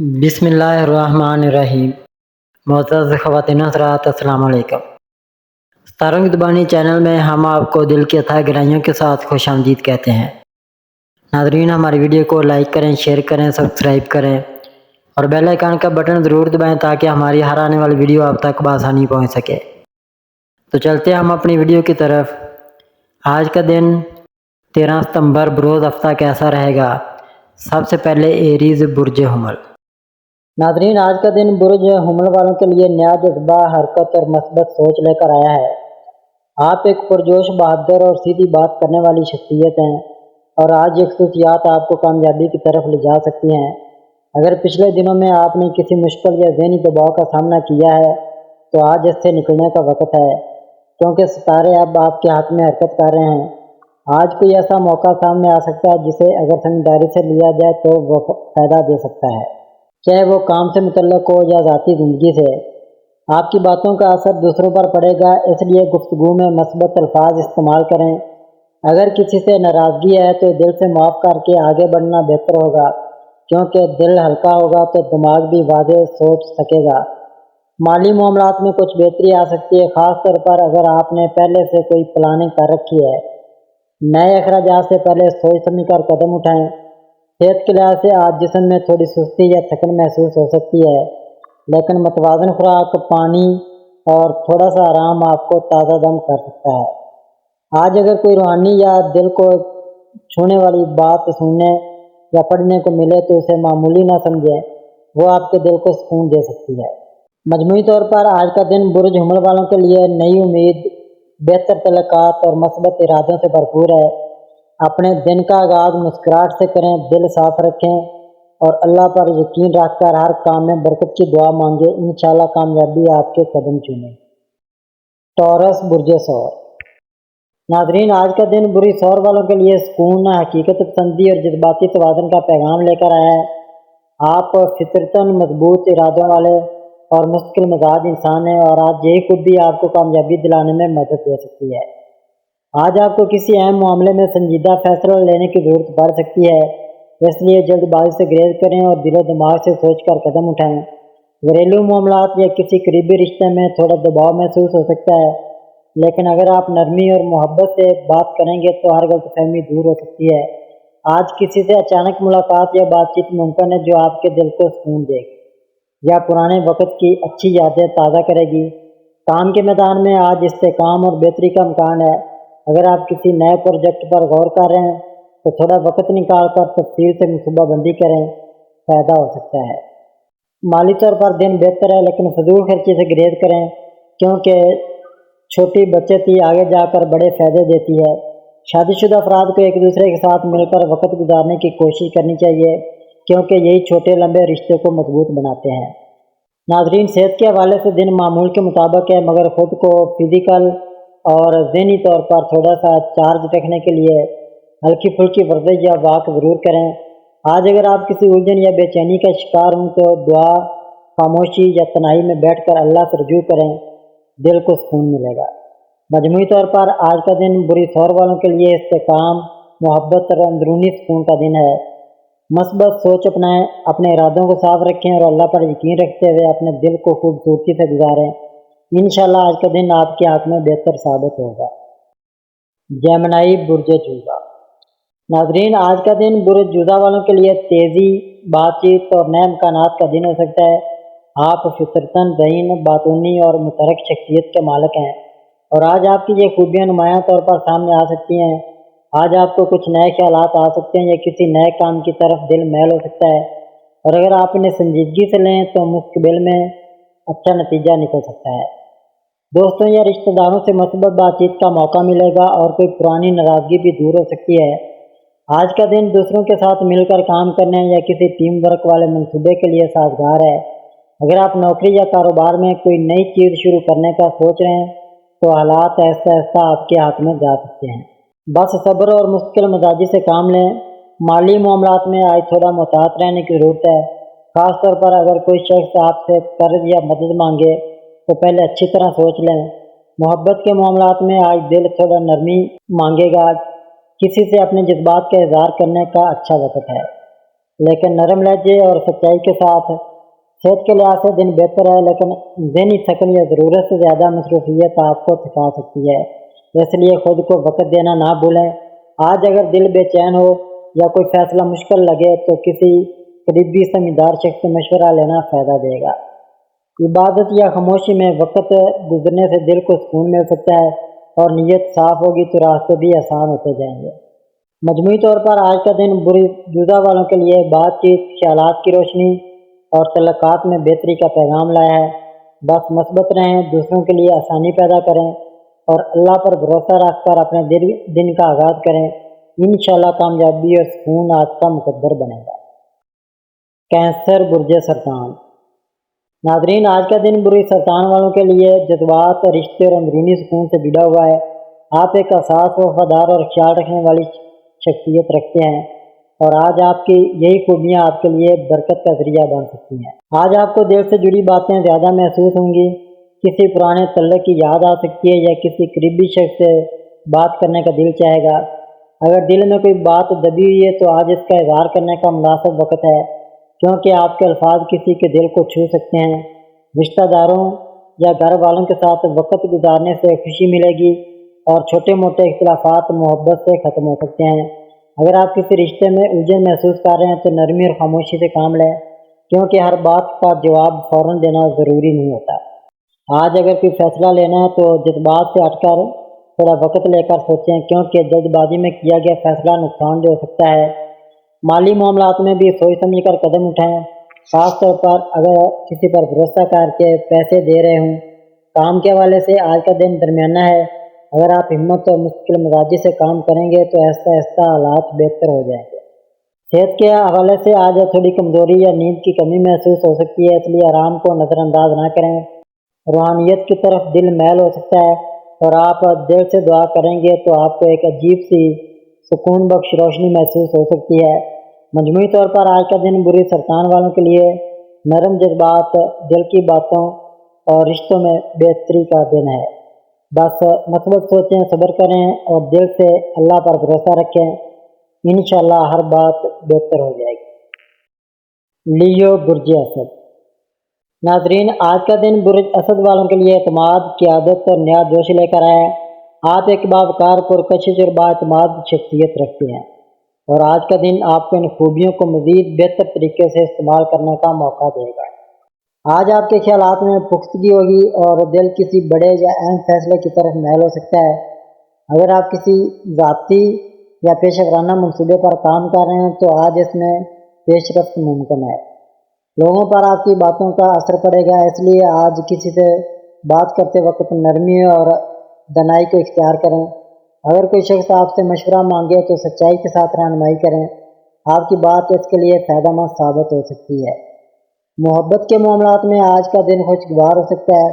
بسم اللہ الرحمن الرحیم۔ معزز خواتین حضرات، السلام علیکم۔ ستاروں کی زبانی چینل میں ہم آپ کو دل کی اتھاہ گہرائیوں کے ساتھ خوش آمدید کہتے ہیں۔ ناظرین، ہماری ویڈیو کو لائک کریں، شیئر کریں، سبسکرائب کریں اور بیل آئیکن کا بٹن ضرور دبائیں تاکہ ہماری ہر آنے والی ویڈیو آپ تک بآسانی پہنچ سکے۔ تو چلتے ہیں ہم اپنی ویڈیو کی طرف۔ آج کا دن 13 ستمبر بروز ہفتہ کیسا رہے گا؟ سب سے پہلے ایریز برج حمل۔ ناظرین، آج کا دن برج حمل والوں کے لیے نیا جذبہ، حرکت اور مثبت سوچ لے کر آیا ہے۔ آپ ایک پرجوش، بہادر اور سیدھی بات کرنے والی شخصیت ہیں اور آج یہ خصوصیات آپ کو کامیابی کی طرف لے جا سکتی ہیں۔ اگر پچھلے دنوں میں آپ نے کسی مشکل یا ذہنی دباؤ کا سامنا کیا ہے تو آج اس سے نکلنے کا وقت ہے، کیونکہ ستارے اب آپ کے حق میں حرکت کر رہے ہیں۔ آج کوئی ایسا موقع سامنے آ سکتا ہے جسے اگر سمجھداری سے لیا جائے تو وہ فائدہ دے سکتا ہے، چاہے وہ کام سے متعلق ہو یا ذاتی زندگی سے۔ آپ کی باتوں کا اثر دوسروں پر پڑے گا، اس لیے گفتگو میں مثبت الفاظ استعمال کریں۔ اگر کسی سے ناراضگی ہے تو دل سے معاف کر کے آگے بڑھنا بہتر ہوگا، کیونکہ دل ہلکا ہوگا تو دماغ بھی واضح سوچ سکے گا۔ مالی معاملات میں کچھ بہتری آ سکتی ہے، خاص طور پر اگر آپ نے پہلے سے کوئی پلاننگ کر رکھی ہے۔ نئے اخراجات سے پہلے سوچ سمجھ کر قدم اٹھائیں۔ صحت کے لحاظ سے آج جسم میں تھوڑی سستی یا تھکن محسوس ہو سکتی ہے، لیکن متوازن خوراک، پانی اور تھوڑا سا آرام آپ کو تازہ دم کر سکتا ہے۔ آج اگر کوئی روحانی یا دل کو چھونے والی بات سننے یا پڑھنے کو ملے تو اسے معمولی نہ سمجھیں، وہ آپ کے دل کو سکون دے سکتی ہے۔ مجموعی طور پر آج کا دن برج حمل والوں کے لیے نئی امید، بہتر تعلقات اور مثبت ارادوں سے بھرپور ہے۔ اپنے دن کا آغاز مسکراہٹ سے کریں، دل صاف رکھیں اور اللہ پر یقین رکھ کر ہر کام میں برکت کی دعا مانگیں۔ انشاءاللہ کامیابی آپ کے قدم چومے۔ ٹورس برج ثور۔ ناظرین، آج کا دن برج ثور والوں کے لیے سکون، حقیقت پسندی اور جذباتی توازن کا پیغام لے کر آیا ہے۔ آپ فطرتاً مضبوط ارادوں والے اور مستقل مزاج انسان ہیں اور آج یہی خوبی آپ کو کامیابی دلانے میں مدد دے سکتی ہے۔ آج آپ کو کسی اہم معاملے میں سنجیدہ فیصلہ لینے کی ضرورت پڑ سکتی ہے، اس لیے جلد بازی سے گریز کریں اور دل و دماغ سے سوچ کر قدم اٹھائیں۔ گھریلو معاملات یا کسی قریبی رشتے میں تھوڑا دباؤ محسوس ہو سکتا ہے، لیکن اگر آپ نرمی اور محبت سے بات کریں گے تو ہر غلط فہمی دور ہو سکتی ہے۔ آج کسی سے اچانک ملاقات یا بات چیت ممکن ہے جو آپ کے دل کو سکون دے گی یا پرانے وقت کی اچھی یادیں تازہ کرے گی۔ کام کے میدان میں آج استحکام اور بہتری کا امکان ہے۔ اگر آپ کسی نئے پروجیکٹ پر غور کر رہے ہیں تو تھوڑا وقت نکال کر تفصیل سے منصوبہ بندی کریں، فائدہ ہو سکتا ہے۔ مالی طور پر دن بہتر ہے، لیکن فضول خرچی سے گریز کریں، کیونکہ چھوٹی بچت ہی آگے جا کر بڑے فائدے دیتی ہے۔ شادی شدہ افراد کو ایک دوسرے کے ساتھ مل کر وقت گزارنے کی کوشش کرنی چاہیے، کیونکہ یہی چھوٹے لمبے رشتے کو مضبوط بناتے ہیں۔ ناظرین، صحت کے حوالے سے دن معمول کے مطابق ہے، مگر خود کو فزیکل اور ذہنی طور پر تھوڑا سا چارج رکھنے کے لیے ہلکی پھلکی ورزش یا واک ضرور کریں۔ آج اگر آپ کسی الجھن یا بے چینی کا شکار ہوں تو دعا، خاموشی یا تنہائی میں بیٹھ کر اللہ سے رجوع کریں، دل کو سکون ملے گا۔ مجموعی طور پر آج کا دن برج ثور والوں کے لیے استحکام، محبت اور اندرونی سکون کا دن ہے۔ مثبت سوچ اپنائیں، اپنے ارادوں کو صاف رکھیں اور اللہ پر یقین رکھتے ہوئے اپنے دل کو خوبصورتی سے گزاریں۔ انشاءاللہ آج کا دن آپ کے حق میں بہتر ثابت ہوگا۔ جیمنائی برج جوزا۔ ناظرین، آج کا دن برج جوزا والوں کے لیے تیزی، بات چیت اور نئے امکانات کا دن ہو سکتا ہے۔ آپ فطرتاً ذہین، باطنی اور متحرک شخصیت کے مالک ہیں اور آج آپ کی یہ خوبیاں نمایاں طور پر سامنے آ سکتی ہیں۔ آج آپ کو کچھ نئے خیالات آ سکتے ہیں یا کسی نئے کام کی طرف دل میل ہو سکتا ہے، اور اگر آپ انہیں سنجیدگی سے لیں تو مستقبل میں اچھا نتیجہ نکل سکتا ہے۔ دوستوں یا رشتہ داروں سے مثبت بات چیت کا موقع ملے گا اور کوئی پرانی ناراضگی بھی دور ہو سکتی ہے۔ آج کا دن دوسروں کے ساتھ مل کر کام کرنے یا کسی ٹیم ورک والے منصوبے کے لیے سازگار ہے۔ اگر آپ نوکری یا کاروبار میں کوئی نئی چیز شروع کرنے کا سوچ رہے ہیں تو حالات آہستہ آہستہ آپ کے ہاتھ میں جا سکتے ہیں، بس صبر اور مستقل مزاجی سے کام لیں۔ مالی معاملات میں آج تھوڑا محتاط رہنے کی ضرورت ہے، خاص طور پر اگر کوئی شخص آپ سے قرض یا مدد مانگے تو پہلے اچھی طرح سوچ لیں۔ محبت کے معاملات میں آج دل تھوڑا نرمی مانگے گا، کسی سے اپنے جذبات کا اظہار کرنے کا اچھا وقت ہے۔ لیکن نرم لہجے اور سچائی کے ساتھ۔ صحت کے لحاظ سے دن بہتر ہے، لیکن ذہنی تھکن یا ضرورت سے زیادہ مصروفیت آپ کو تھکا سکتی ہے، اس لیے خود کو وقت دینا نہ بھولیں۔ آج اگر دل بے چین ہو یا کوئی فیصلہ مشکل لگے تو کسی قریبی سمجھدار شخص سے مشورہ لینا فائدہ دے گا۔ عبادت یا خاموشی میں وقت گزرنے سے دل کو سکون مل سکتا ہے، اور نیت صاف ہوگی تو راستے بھی آسان ہوتے جائیں گے۔ مجموعی طور پر آج کا دن بری جزا والوں کے لیے بات چیت، خیالات کی روشنی اور تعلقات میں بہتری کا پیغام لایا ہے۔ بس مثبت رہیں، دوسروں کے لیے آسانی پیدا کریں اور اللہ پر بھروسہ رکھ کر اپنے دن کا آغاز کریں۔ انشاءاللہ کامیابی اور سکون آپ کا مقدر بنے گا۔ کینسر برج سرطان۔ ناظرین، آج کا دن برج سرطان والوں کے لیے جذبات، رشتے اور اندرونی سکون سے جڑا ہوا ہے۔ آپ ایک حساس، وفادار اور خیال رکھنے والی شخصیت رکھتے ہیں، اور آج آپ کی یہی خوبیاں آپ کے لیے برکت کا ذریعہ بن سکتی ہیں۔ آج آپ کو دل سے جڑی باتیں زیادہ محسوس ہوں گی، کسی پرانے تعلق کی یاد آ سکتی ہے یا کسی قریبی شخص سے بات کرنے کا دل چاہے گا۔ اگر دل میں کوئی بات دبی ہوئی ہے تو آج اس کا اظہار کرنے کا مناسب وقت ہے، کیونکہ آپ کے الفاظ کسی کے دل کو چھو سکتے ہیں۔ رشتہ داروں یا گھر والوں کے ساتھ وقت گزارنے سے خوشی ملے گی، اور چھوٹے موٹے اختلافات محبت سے ختم ہو سکتے ہیں۔ اگر آپ کسی رشتے میں الجھن محسوس کر رہے ہیں تو نرمی اور خاموشی سے کام لیں، کیونکہ ہر بات کا جواب فوراً دینا ضروری نہیں ہوتا۔ آج اگر کوئی فیصلہ لینا ہے تو جذبات سے ہٹ کر تھوڑا وقت لے کر سوچیں، کیونکہ جلد بازی میں کیا گیا فیصلہ نقصان دہ ہو سکتا ہے۔ مالی معاملات میں بھی سوچ سمجھ کر قدم اٹھائیں، خاص طور پر اگر کسی پر بھروسہ کر کے پیسے دے رہے ہوں۔ کام کے حوالے سے آج کا دن درمیانہ ہے، اگر آپ ہمت اور مستقل مزاجی سے کام کریں گے تو آہستہ آہستہ حالات بہتر ہو جائیں گے۔ صحت کے حوالے سے آج تھوڑی کمزوری یا نیند کی کمی محسوس ہو سکتی ہے، اس لیے آرام کو نظر انداز نہ کریں۔ روحانیت کی طرف دل میل ہو سکتا ہے، اور آپ دل سے دعا کریں گے تو آپ کو ایک عجیب سی سکون بخش روشنی محسوس ہو سکتی ہے۔ مجموعی طور پر آج کا دن برج سرطان والوں کے لیے نرم جذبات، دل کی باتوں اور رشتوں میں بہتری کا دن ہے۔ بس مثبت سوچیں، صبر کریں اور دل سے اللہ پر بھروسہ رکھیں، انشاءاللہ ہر بات بہتر ہو جائے گی۔ لیو برج اسد۔ ناظرین، آج کا دن برج اسد والوں کے لیے اعتماد، قیادت اور نیا جوش لے کر آئے۔ آپ ایک باوقار، پرکشش اور بااعتماد شخصیت رکھتے ہیں، اور آج کا دن آپ کو ان خوبیوں کو مزید بہتر طریقے سے استعمال کرنے کا موقع دے گا۔ آج آپ کے خیالات میں پختگی ہوگی اور دل کسی بڑے یا اہم فیصلے کی طرف میل ہو سکتا ہے۔ اگر آپ کسی ذاتی یا پیشہ ورانہ منصوبے پر کام کر رہے ہیں تو آج اس میں پیش رفت ممکن ہے۔ لوگوں پر آپ کی باتوں کا اثر پڑے گا، اس لیے آج کسی سے بات کرتے وقت نرمی اور دانائی کو اختیار کریں۔ اگر کوئی شخص آپ سے مشورہ مانگے تو سچائی کے ساتھ رہنمائی کریں، آپ کی بات اس کے لیے فائدہ مند ثابت ہو سکتی ہے۔ محبت کے معاملات میں آج کا دن خوشگوار ہو سکتا ہے،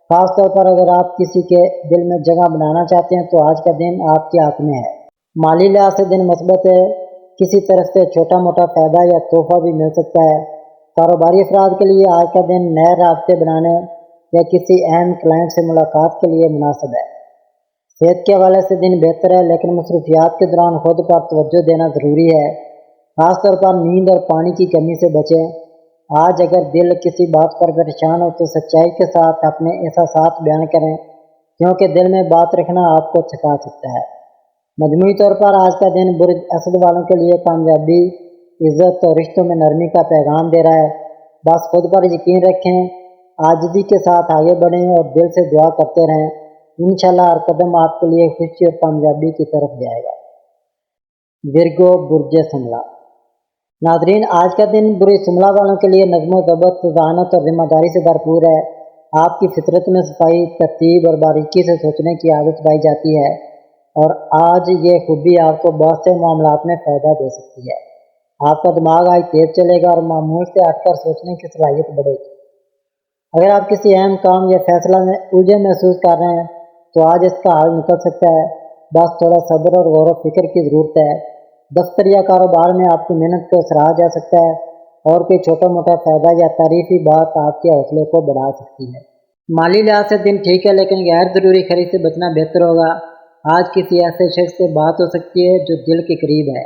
خاص طور پر اگر آپ کسی کے دل میں جگہ بنانا چاہتے ہیں تو آج کا دن آپ کے ہاتھ میں ہے۔ مالی لحاظ سے دن مثبت ہے، کسی طرف سے چھوٹا موٹا فائدہ یا تحفہ بھی مل سکتا ہے۔ کاروباری افراد کے لیے آج کا دن نئے رابطے بنانے یا کسی اہم کلائنٹ سے ملاقات کے لیے مناسب ہے۔ صحت کے حوالے سے دن بہتر ہے، لیکن مصروفیات کے دوران خود پر توجہ دینا ضروری ہے، خاص طور پر نیند اور پانی کی کمی سے بچیں۔ آج اگر دل کسی بات پر پریشان ہو تو سچائی کے ساتھ اپنے احساسات بیان کریں، کیونکہ دل میں بات رکھنا آپ کو تھکا سکتا ہے۔ مجموعی طور پر آج کا دن برج اسد والوں کے لیے کامیابی، عزت اور رشتوں میں نرمی کا پیغام دے رہا ہے۔ بس خود پر یقین رکھیں، عاجزی کے ساتھ آگے بڑھیں اور دل سے دعا کرتے رہیں، انشاءاللہ ہر قدم آپ کے لیے خوشی اور کامیابی کی طرف جائے گا۔ ورگو برج سملا۔ ناظرین، آج کا دن برج سملا والوں کے لیے نظم و ضبط، ذہانت اور ذمہ داری سے بھرپور ہے۔ آپ کی فطرت میں صفائی، ترتیب اور باریکی سے سوچنے کی عادت پائی جاتی ہے، اور آج یہ خوبی آپ کو بہت سے معاملات میں فائدہ دے سکتی ہے۔ آپ کا دماغ آج تیز چلے گا اور معمول سے ہٹ کر سوچنے کی صلاحیت بڑھے گی۔ اگر آپ کسی اہم کام یا فیصلہ میں الجھن محسوس کر رہے ہیں تو آج اس کا حل نکل سکتا ہے، بس تھوڑا صبر اور غور و فکر کی ضرورت ہے۔ دفتر یا کاروبار میں آپ کی محنت کو سراہا جا سکتا ہے، اور کوئی چھوٹا موٹا فائدہ یا تعریفی بات آپ کے حوصلے کو بڑھا سکتی ہے۔ مالی لحاظ سے دن ٹھیک ہے، لیکن غیر ضروری خرید سے بچنا بہتر ہوگا۔ آج کسی ایسے شخص سے بات ہو سکتی ہے جو دل کے قریب ہے،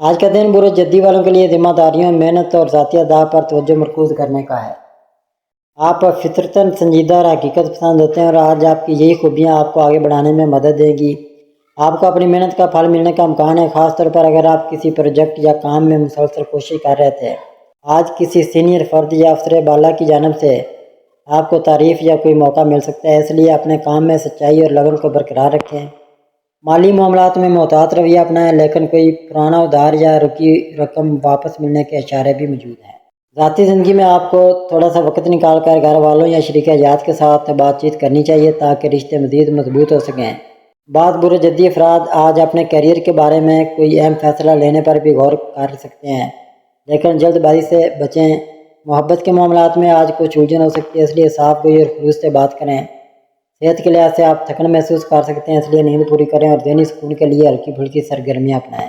آج کا دن برج جدی والوں کے لیے ذمہ داریوں، محنت اور ذاتی اہداف پر توجہ مرکوز کرنے کا ہے۔ آپ فطرتاً سنجیدہ اور حقیقت پسند ہوتے ہیں اور آج آپ کی یہی خوبیاں آپ کو آگے بڑھانے میں مدد دیں گی۔ آپ کو اپنی محنت کا پھل ملنے کا امکان ہے، خاص طور پر اگر آپ کسی پروجیکٹ یا کام میں مسلسل کوشش کر رہے تھے۔ آج کسی سینئر فرد یا افسر بالا کی جانب سے آپ کو تعریف یا کوئی موقع مل سکتا ہے، اس لیے اپنے کام میں سچائی اور لگن کو برقرار رکھیں۔ مالی معاملات میں محتاط رویہ اپنائیں، لیکن کوئی پرانا ادھار یا رکی رقم واپس ملنے کے اشارے بھی موجود ہیں۔ ذاتی زندگی میں آپ کو تھوڑا سا وقت نکال کر گھر والوں یا شریک حیات کے ساتھ بات چیت کرنی چاہیے تاکہ رشتے مزید مضبوط ہو سکیں۔ بعض برج جدی افراد آج اپنے کیریئر کے بارے میں کوئی اہم فیصلہ لینے پر بھی غور کر سکتے ہیں، لیکن جلد بازی سے بچیں۔ محبت کے معاملات میں آج کچھ الجھن ہو سکتی ہے، اس لیے صاف گوئی اور خلوص سے بات کریں۔ صحت کے لحاظ سے آپ تھکن محسوس کر سکتے ہیں، اس لیے نیند پوری کریں اور ذہنی سکون کے لیے ہلکی پھلکی سرگرمیاں اپنائیں۔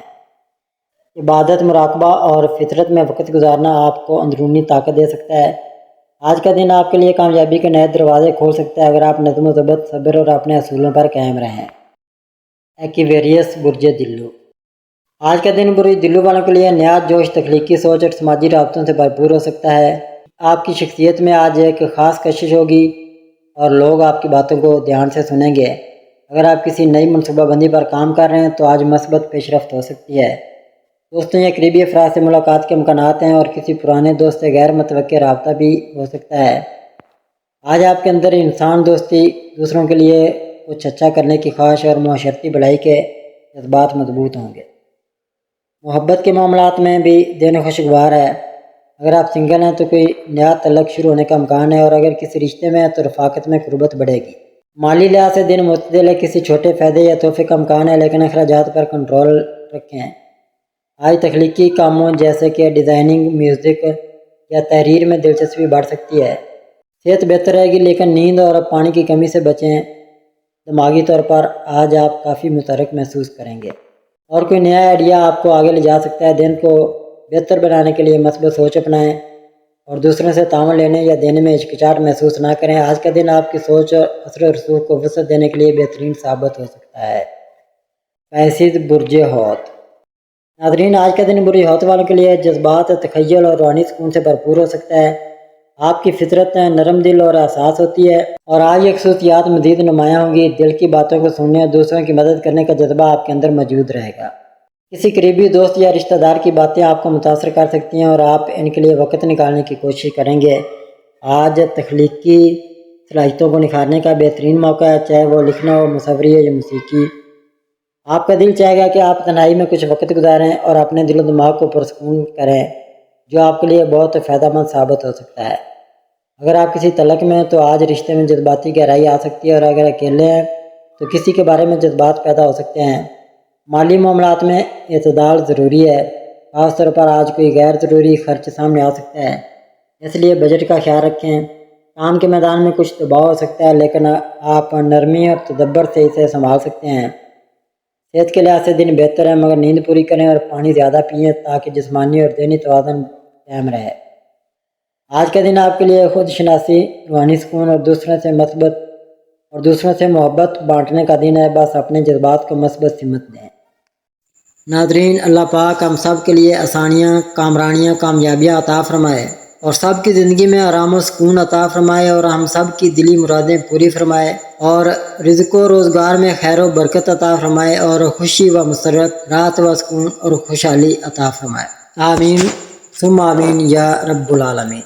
عبادت، مراقبہ اور فطرت میں وقت گزارنا آپ کو اندرونی طاقت دے سکتا ہے۔ آج کا دن آپ کے لیے کامیابی کے نئے دروازے کھول سکتا ہے اگر آپ نظم و ضبط، صبر اور اپنے اصولوں پر قائم رہیں۔ ایکویریس، برج دلو۔ آج کا دن برج دلو والوں کے لیے نہایت جوش، تخلیقی سوچ اور سماجی رابطوں سے بھرپور ہو سکتا ہے۔ آپ کی شخصیت میں آج ایک خاص کشش ہوگی اور لوگ آپ کی باتوں کو دھیان سے سنیں گے۔ اگر آپ کسی نئی منصوبہ بندی پر کام کر رہے ہیں تو آج مثبت پیش رفت ہو سکتی ہے۔ دوستوں یا قریبی افراد سے ملاقات کے امکانات ہیں اور کسی پرانے دوست سے غیر متوقع رابطہ بھی ہو سکتا ہے۔ آج آپ کے اندر انسان دوستی، دوسروں کے لیے کچھ اچھا کرنے کی خواہش اور معاشرتی بھلائی کے جذبات مضبوط ہوں گے۔ محبت کے معاملات میں بھی دن خوشگوار ہے۔ اگر آپ سنگل ہیں تو کوئی نیا تعلق شروع ہونے کا امکان ہے اور اگر کسی رشتے میں ہیں تو رفاقت میں قربت بڑھے گی۔ مالی لحاظ سے دن معتدل ہے، کسی چھوٹے فائدے یا تحفے کا امکان ہے، لیکن اخراجات پر کنٹرول رکھیں۔ آج تخلیقی کاموں جیسے کہ ڈیزائننگ، میوزک یا تحریر میں دلچسپی بڑھ سکتی ہے۔ صحت بہتر رہے گی، لیکن نیند اور پانی کی کمی سے بچیں۔ دماغی طور پر آج آپ کافی متحرک محسوس کریں گے اور کوئی نیا آئیڈیا آپ کو آگے لے جا سکتا ہے۔ دن کو بہتر بنانے کے لیے مثبت سوچ اپنائیں اور دوسروں سے تعاون لینے یا دینے میں ہچکچاہٹ محسوس نہ کریں۔ آج کا دن آپ کی سوچ اور اثر و رسوخ کو وسعت دینے کے لیے بہترین ثابت ہو سکتا ہے۔ پیسید، برج حوت۔ ناظرین، آج کا دن برج حوت والوں کے لیے جذبات، تخیل اور روحانی سکون سے بھرپور ہو سکتا ہے۔ آپ کی فطرت نرم دل اور حساس ہوتی ہے اور آج یہ خصوصیات مزید نمایاں ہوں گی۔ دل کی باتوں کو سننے اور دوسروں کی مدد کرنے کا جذبہ آپ کے اندر موجود رہے گا۔ کسی قریبی دوست یا رشتہ دار کی باتیں آپ کو متاثر کر سکتی ہیں اور آپ ان کے لیے وقت نکالنے کی کوشش کریں گے۔ آج تخلیقی صلاحیتوں کو نکھارنے کا بہترین موقع ہے، چاہے وہ لکھنا ہو، مصوری ہو یا موسیقی۔ آپ کا دل چاہے گا کہ آپ تنہائی میں کچھ وقت گزاریں اور اپنے دل و دماغ کو پرسکون کریں، جو آپ کے لیے بہت فائدہ مند ثابت ہو سکتا ہے۔ اگر آپ کسی تعلق میں ہیں تو آج رشتے میں جذباتی گہرائی آ سکتی ہے اور اگر اکیلے ہیں تو کسی کے بارے میں جذبات پیدا ہو سکتے ہیں۔ مالی معاملات میں اعتدال ضروری ہے، خاص طور پر آج کوئی غیر ضروری خرچ سامنے آ سکتا ہے، اس لیے بجٹ کا خیال رکھیں۔ کام کے میدان میں کچھ دباؤ ہو سکتا ہے، لیکن آپ نرمی اور تدبر سے اسے سنبھال سکتے ہیں۔ صحت کے لحاظ سے دن بہتر ہے، مگر نیند پوری کریں اور پانی زیادہ پئیں تاکہ جسمانی اور ذہنی توازن قائم رہے۔ آج کا دن آپ کے لیے خود شناسی، روحانی سکون اور دوسروں سے محبت بانٹنے کا دن ہے۔ بس اپنے جذبات کو مثبت سمت دیں۔ ناظرین، اللہ پاک ہم سب کے لیے آسانیاں، کامرانیاں، کامیابیاں عطا فرمائے اور سب کی زندگی میں آرام و سکون عطا فرمائے اور ہم سب کی دلی مرادیں پوری فرمائے اور رزق و روزگار میں خیر و برکت عطا فرمائے اور خوشی و مسرت، راحت و سکون اور خوشحالی عطا فرمائے۔ آمین ثم آمین یا رب العالمین۔